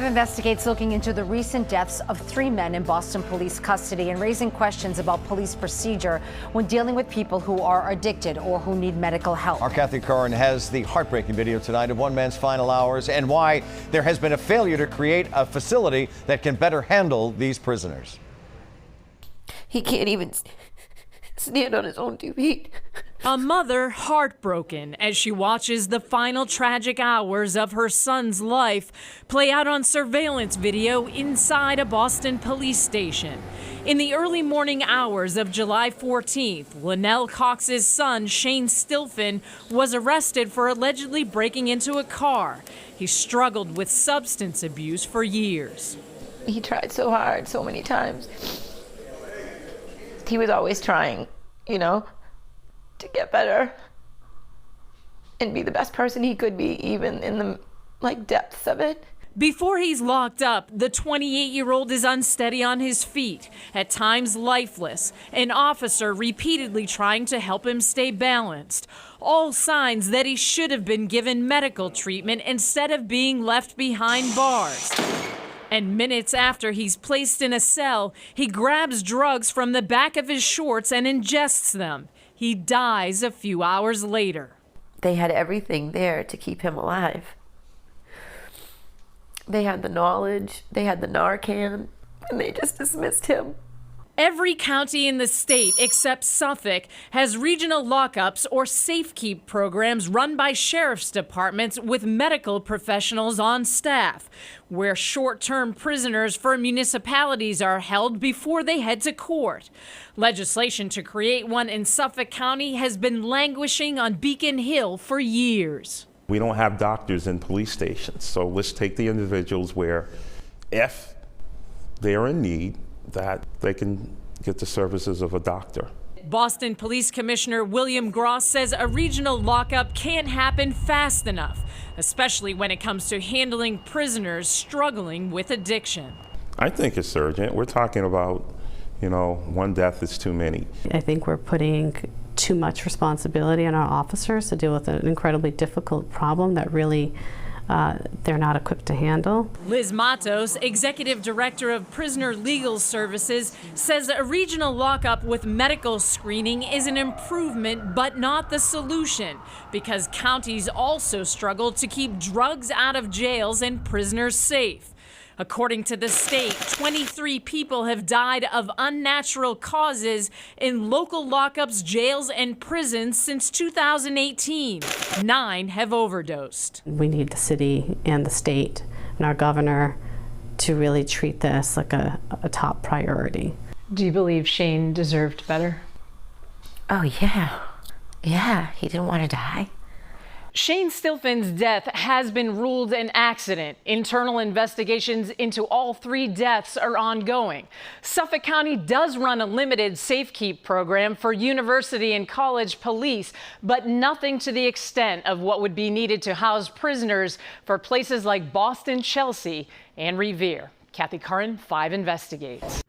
Investigates looking into the recent deaths of 3 men in Boston police custody and raising questions about police procedure when dealing with people who are addicted or who need medical help. Our Kathy Curran has the heartbreaking video tonight of one man's final hours and why there has been a failure to create a facility that can better handle these prisoners. He can't even stand on his own 2 feet. A mother heartbroken as she watches the final tragic hours of her son's life play out on surveillance video inside a Boston police station. In the early morning hours of July 14th, Linnell Cox's son, Shane Stilfen, was arrested for allegedly breaking into a car. He struggled with substance abuse for years. He tried so hard, so many times. He was always trying, to get better and be the best person he could be, even in the depths of it. Before he's locked up, the 28-year-old is unsteady on his feet, at times lifeless, an officer repeatedly trying to help him stay balanced. All signs that he should have been given medical treatment instead of being left behind bars. And minutes after he's placed in a cell, he grabs drugs from the back of his shorts and ingests them. He dies a few hours later. They had everything there to keep him alive. They had the knowledge, they had the Narcan, and they just dismissed him. Every county in the state except Suffolk has regional lockups or safekeep programs run by sheriff's departments with medical professionals on staff, where short-term prisoners for municipalities are held before they head to court. Legislation to create one in Suffolk County has been languishing on Beacon Hill for years. We don't have doctors in police stations, so let's take the individuals where, if they are in need, that they can get the services of a doctor. Boston Police Commissioner William Gross says a regional lockup can't happen fast enough, especially when it comes to handling prisoners struggling with addiction. I think it's urgent. We're talking about, one death is too many. I think we're putting too much responsibility on our officers to deal with an incredibly difficult problem that really they're not equipped to handle. Liz Matos, Executive Director of Prisoner Legal Services, says a regional lockup with medical screening is an improvement but not the solution, because counties also struggle to keep drugs out of jails and prisoners safe. According to the state, 23 people have died of unnatural causes in local lockups, jails, and prisons since 2018. 9 have overdosed. We need the city and the state and our governor to really treat this like a top priority. Do you believe Shane deserved better? Oh, yeah. Yeah, he didn't want to die. Shane Stilfen's death has been ruled an accident. Internal investigations into all 3 deaths are ongoing. Suffolk County does run a limited safekeep program for university and college police, but nothing to the extent of what would be needed to house prisoners for places like Boston, Chelsea, and Revere. Kathy Curran, 5 Investigates.